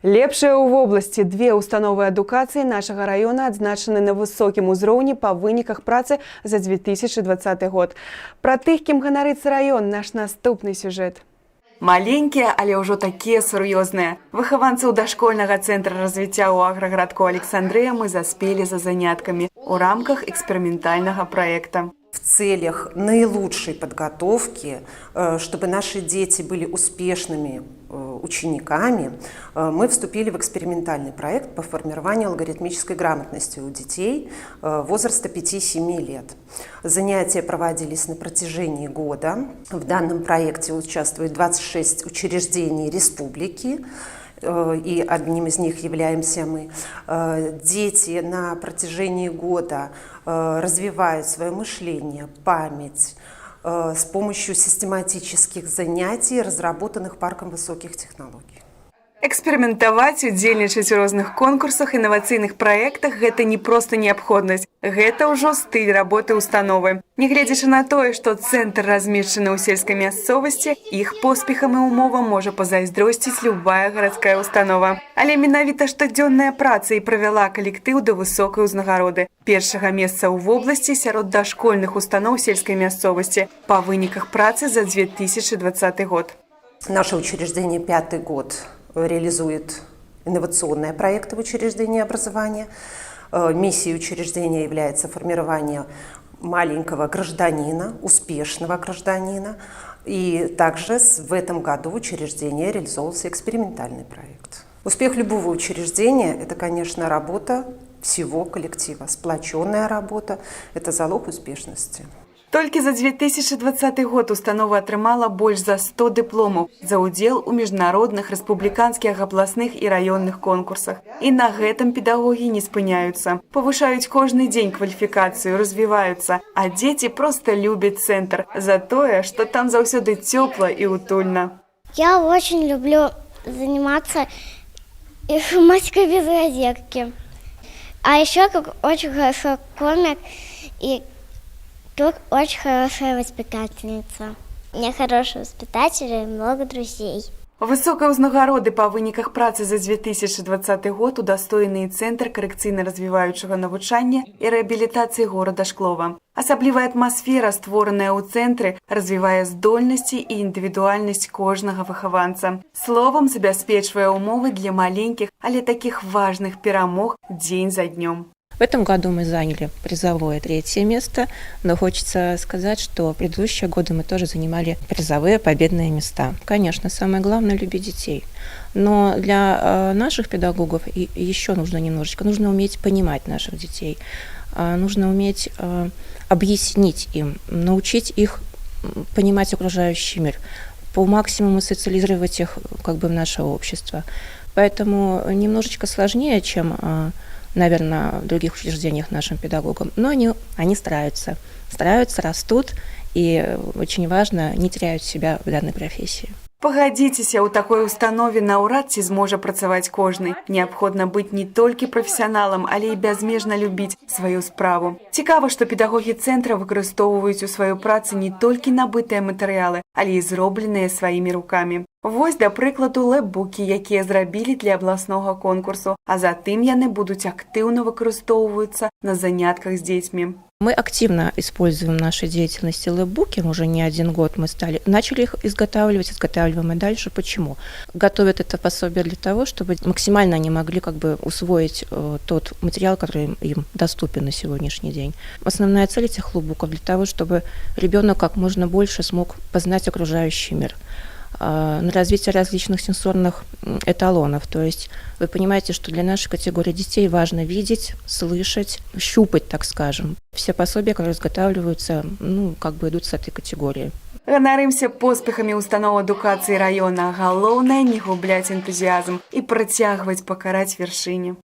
Лепшыя ў вобласці две установы адукацыі нашага раёна адзначаны на высокім узроўні па выніках працы за 2020 год. Пра тых, кім ганарыцца раён, наш наступны сюжэт. Маленькія, але ўжо такія сур'ёзныя. Выхаванцаў дашкольнага цэнтра развіцця ў аграгарадку Александрыя мы заспелі за заняткамі ў рамках экспериментальнага проекта. В целях наилучшей подготовки, чтобы наши дети были успешными учениками, мы вступили в экспериментальный проект по формированию алгоритмической грамотности у детей возраста 5-7 лет. Занятия проводились на протяжении года. В данном проекте участвует 26 учреждений республики, и одним из них являемся мы. Дети на протяжении года развивают свое мышление, память с помощью систематических занятий, разработанных парком высоких технологий. Эксперыментаваць, удзельнічаць у розных конкурсах, інавацыйных праектах – гэта не проста неабходнасць. Гэта ўжо стыль работы установы. Нягледзячы на тое, што цэнтр размешчаны ў сельскай мясцовасці, іх поспехам і умовам можа пазайздросціць любая гарадская установа. Але менавіта штодзённая праца і правяла калектыў да высокай узнагароды. Першага месца ў вобласці сярод дашкольных устаноў сельскай мясцовасці па выніках працы за 2020 год. Наше учреждение 5-й год реализует инновационные проекты в учреждении образования. Миссией учреждения является формирование маленького гражданина, успешного гражданина. И также в этом году в учреждении реализовался экспериментальный проект. Успех любого учреждения – это, конечно, работа всего коллектива. Сплоченная работа – это залог успешности. Толькі за 2020 год установа атрымала больш за 100 дыпломаў за ўдзел у міжнародных, рэспубліканскіх, абласных і раённых конкурсах. І на гэтым педагогі не спыняюцца. Павышаюць кожны дзень кваліфікацыю, развіваюцца, а дзеці проста любяць цэнтр за тое, што там заўсёды цёпла і утульна. Я очень люблю заниматься информатикой без розетки. А еще как очень хорошо кормят и тут очень хорошая воспитательница. У меня хорошие воспитатели и много друзей. Высокай узнагароды па выніках працы за 2020 год удастоены і Цэнтр карэкцыйна-развіваючага навучання і рэабілітацыі горада Шклова. Асаблівая атмасфера, створаная ў цэнтры, развівае здольнасці і індывідуальнасць кожнага выхаванца. Словам, забяспечвае умовы для маленькіх, але такіх важных перамог дзень за днём. В этом году мы заняли призовое 3-е место, но хочется сказать, что в предыдущие годы мы тоже занимали призовые победные места. Конечно, самое главное – любить детей. Но для наших педагогов еще нужно уметь понимать наших детей, нужно уметь объяснить им, научить их понимать окружающий мир, по максимуму социализировать их в наше общество. Поэтому немножечко сложнее, чем, наверное, в других учреждениях нашим педагогам. Но они стараются, растут, и очень важно, не теряют себя в данной профессии. Пагадзіцеся, у такой установе наўрад ці зможа працаваць кожны. Неабходна быць не толькі прафесіяналам, але і бязмежна любіць сваю справу. Цікава, што педагогі цэнтра выкарыстоўваюць у сваёй працы не толькі набытыя матэрыялы, але і зробленыя сваімі рукамі. Вось, да прыкладу, лэпбукі, якія зрабілі для абласнога конкурсу, а затым яны будуць актыўна выкарыстоўваюцца на занятках з дзецьмі. Мы активно используем в нашей деятельности лэпбуки, уже не один год мы начали их изготавливаем и дальше. Почему? Готовят это пособие для того, чтобы максимально они могли усвоить тот материал, который им доступен на сегодняшний день. Основная цель этих лэпбуков для того, чтобы ребенок как можно больше смог познать окружающий мир, на развитие различных сенсорных эталонов. То есть вы понимаете, что для нашей категории детей важно видеть, слышать, щупать, так скажем. Все пособия, которые изготавливаются, идут с этой категории. Ганарымся поспехамі устаноў адукацыі раёна. Галоўнае не губляць энтузіязм і працягваць пакараць вяршыні.